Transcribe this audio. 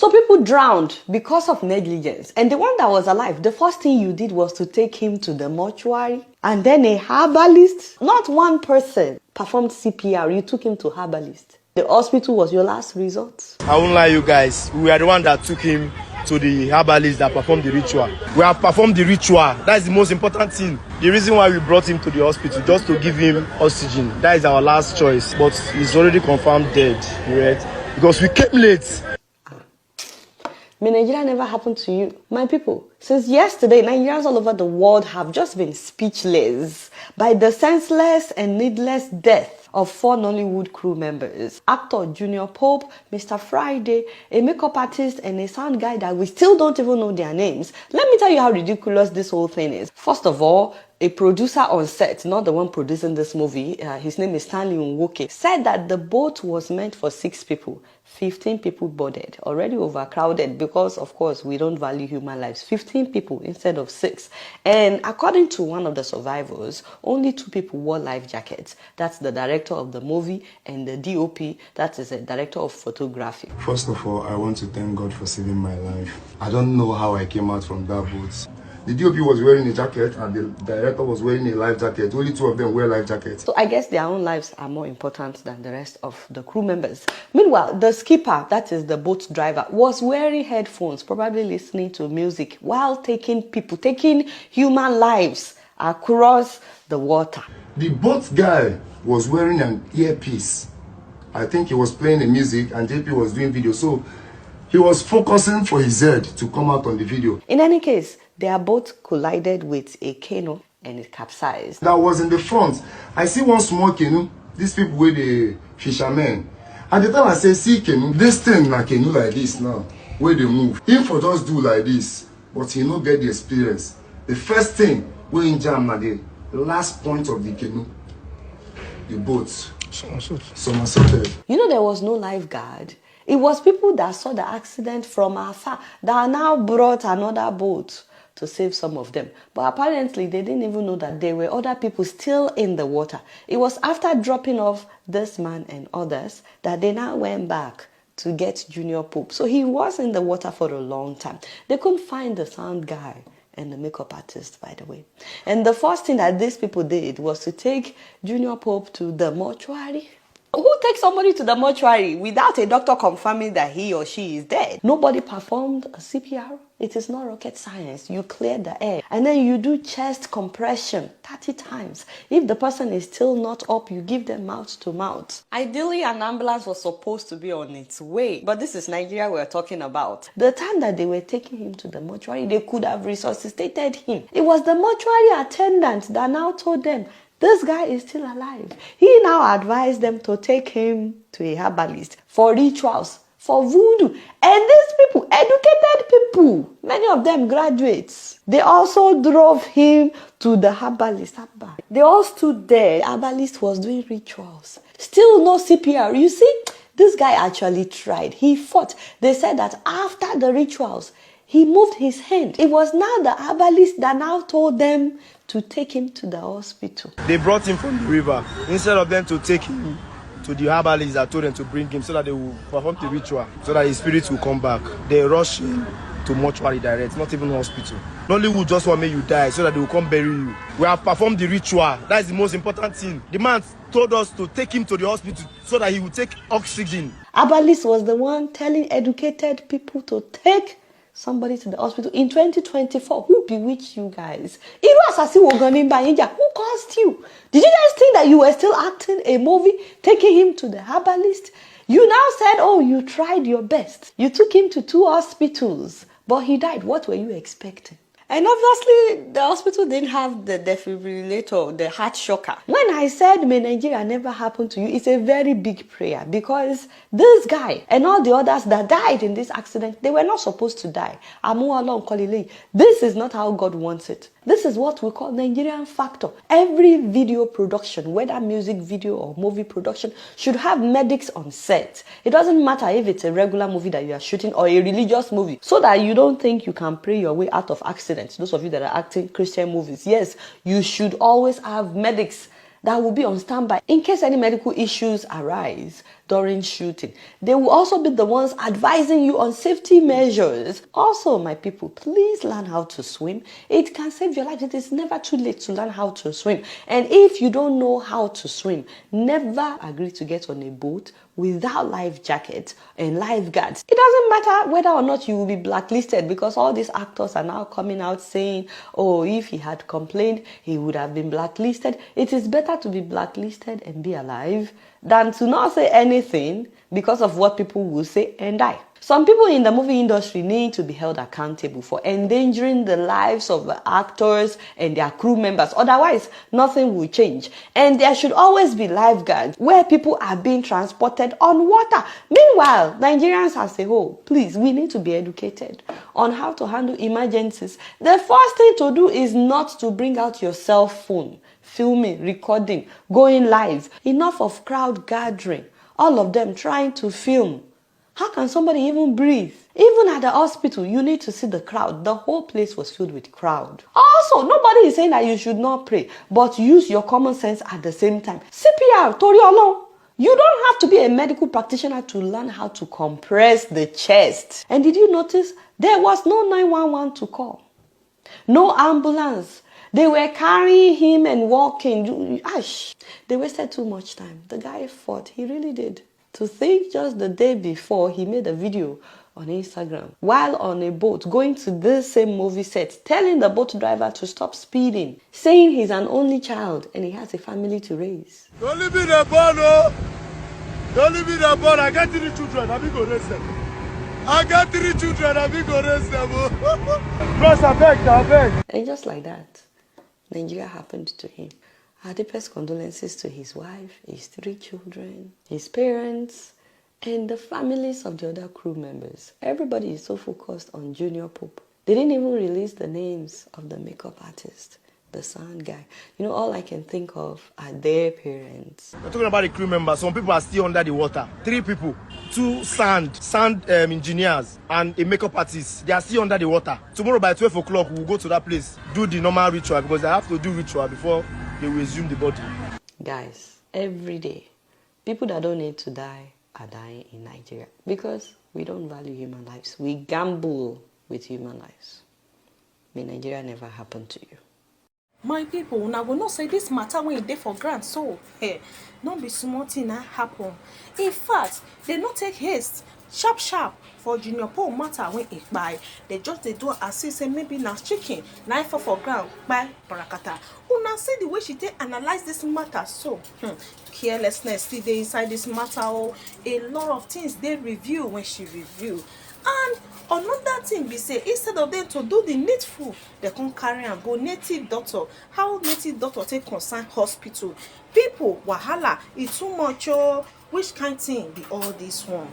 So people drowned because of negligence. And the one that was alive, the first thing you did was to take him to the mortuary. And then a herbalist, not one person, performed CPR. You took him to herbalist. The hospital was your last resort. I won't lie you guys. We are the one that took him to the herbalist that performed the ritual. We have performed the ritual. That is the most important thing. The reason why we brought him to the hospital, just to give him oxygen. That is our last choice. But he's already confirmed dead, right? Because we came late. May Nigeria never happen to you. My people, since yesterday, Nigerians all over the world have just been speechless by the senseless and needless death of 4 Nollywood crew members. Actor Junior Pope, Mr. Friday, a makeup artist, and a sound guy that we still don't even know their names. Let me tell you how ridiculous this whole thing is. First of all, a producer on set, not the one producing this movie, his name is Stanley Nwoke, said that the boat was meant for 6 people. 15 people boarded, already overcrowded because, of course, we don't value human lives. 15 people instead of 6. And according to one of the survivors, only 2 people wore life jackets. That's the director of the movie and the DOP, that is a director of photography. First of all, I want to thank God for saving my life. I don't know how I came out from that boat. The DOP was wearing a jacket and the director was wearing a life jacket. Only 2 of them wear life jackets. So I guess their own lives are more important than the rest of the crew members. Meanwhile, the skipper, that is the boat driver, was wearing headphones, probably listening to music while taking human lives across the water. The boat guy was wearing an earpiece. I think he was playing the music and JP was doing video. So he was focusing for his head to come out on the video. In any case, their boat collided with a canoe and it capsized. That was in the front. I see one small canoe. These people were the fishermen. At the time I say, see canoe, this thing like canoe like this now, where they move. Him for just do like this, but he not get the experience. The first thing we in jam na the last point of the canoe, the boat. Somersaulted. You know, there was no lifeguard. It was people that saw the accident from afar that now brought another boat to save some of them. But apparently, they didn't even know that there were other people still in the water. It was after dropping off this man and others that they now went back to get Junior Pope. So he was in the water for a long time. They couldn't find the sound guy and the makeup artist, by the way. And the first thing that these people did was to take Junior Pope to the mortuary. Who takes somebody to the mortuary without a doctor confirming that he or she is dead? Nobody performed a CPR. It is not rocket science. You clear the air and then you do chest compression 30 times. If the person is still not up, you give them mouth to mouth. Ideally, an ambulance was supposed to be on its way, but this is Nigeria we're talking about. The time that they were taking him to the mortuary, they could have resuscitated him. It was the mortuary attendant that now told them, this guy is still alive. He now advised them to take him to a herbalist for rituals, for voodoo. And these people, educated people, many of them graduates, they also drove him to the herbalist. They all stood there. The herbalist was doing rituals. Still no CPR. You see, this guy actually tried. He fought. They said that after the rituals, he moved his hand. It was now the herbalist that now told them to take him to the hospital. They brought him from the river. Instead of them to take him to the herbalist, I told them to bring him so that they will perform the ritual, so that his spirit will come back. They rushed him to mortuary direct, not even hospital. Nollywood just want me you die so that they will come bury you. We have performed the ritual. That is the most important thing. The man told us to take him to the hospital so that he will take oxygen. Herbalist was the one telling educated people to take somebody to the hospital in 2024. Who bewitched you guys? Who caused you? Did you guys think that you were still acting a movie, taking him to the herbalist? You now said, oh, you tried your best. You took him to 2 hospitals, but he died. What were you expecting? And obviously, the hospital didn't have the defibrillator, the heart shocker. When I said, may Nigeria never happen to you, it's a very big prayer because this guy and all the others that died in this accident, they were not supposed to die. This is not how God wants it. This is what we call Nigerian factor. Every video production, whether music video or movie production, should have medics on set. It doesn't matter if it's a regular movie that you are shooting or a religious movie, so that you don't think you can pray your way out of accidents. Those of you that are acting Christian movies, yes, you should always have medics that will be on standby in case any medical issues arise. during shooting. They will also be the ones advising you on safety measures. Also, my people, please learn how to swim. It can save your life. It is never too late to learn how to swim. And if you don't know how to swim, never agree to get on a boat without life jackets and lifeguards. It doesn't matter whether or not you will be blacklisted, because all these actors are now coming out saying, oh, if he had complained, he would have been blacklisted. It is better to be blacklisted and be alive than to not say anything because of what people will say and die. Some people in the movie industry need to be held accountable for endangering the lives of the actors and their crew members. Otherwise, nothing will change. And there should always be lifeguards where people are being transported on water. Meanwhile, Nigerians as a whole, please, we need to be educated on how to handle emergencies. The first thing to do is not to bring out your cell phone, filming, recording, going live. Enough of crowd gathering. All of them trying to film. How can somebody even breathe? Even at the hospital, you need to see the crowd. The whole place was filled with crowd. Also, nobody is saying that you should not pray, but use your common sense at the same time. CPR, Tori Olong. You don't have to be a medical practitioner to learn how to compress the chest. And did you notice there was no 911 to call? No ambulance. They were carrying him and walking. Ash, they wasted too much time. The guy fought. He really did. To think just the day before, he made a video on Instagram while on a boat going to this same movie set, telling the boat driver to stop speeding, saying he's an only child and he has a family to raise. Don't leave me the born, oh! Don't leave me the born. I got 3 children. I'm going to raise them. I got 3 children. I'm going to raise them. Bros, I beg. And just like that, Nigeria happened to him. Our deepest condolences to his wife, his 3 children, his parents, and the families of the other crew members. Everybody is so focused on Junior Pope. They didn't even release the names of the makeup artist, the sound guy. You know, all I can think of are their parents. We're talking about the crew members. Some people are still under the water. 3 people, 2 sound engineers, and a makeup artist. They are still under the water. Tomorrow by 12 o'clock, we'll go to that place, do the normal ritual, because they have to do ritual before they will resume the body. Guys, every day, people that don't need to die are dying in Nigeria because we don't value human lives. We gamble with human lives. May Nigeria never happen to you. My people, now we not say this matter when they for grant, so hey, don't be small thing that happen. In fact, they not take haste, sharp for Junior Paul matter when it buy. They just they do assist say maybe now chicken, knife for ground by Barakata. Una see the way she take analyze this matter, so carelessness still they inside this matter. Oh, a lot of things they review when she review. And another thing be say, instead of them to do the needful, they can carry and go native doctor. How native doctor take concern hospital? People wahala, it's too much. Oh, which kind thing be all these ones?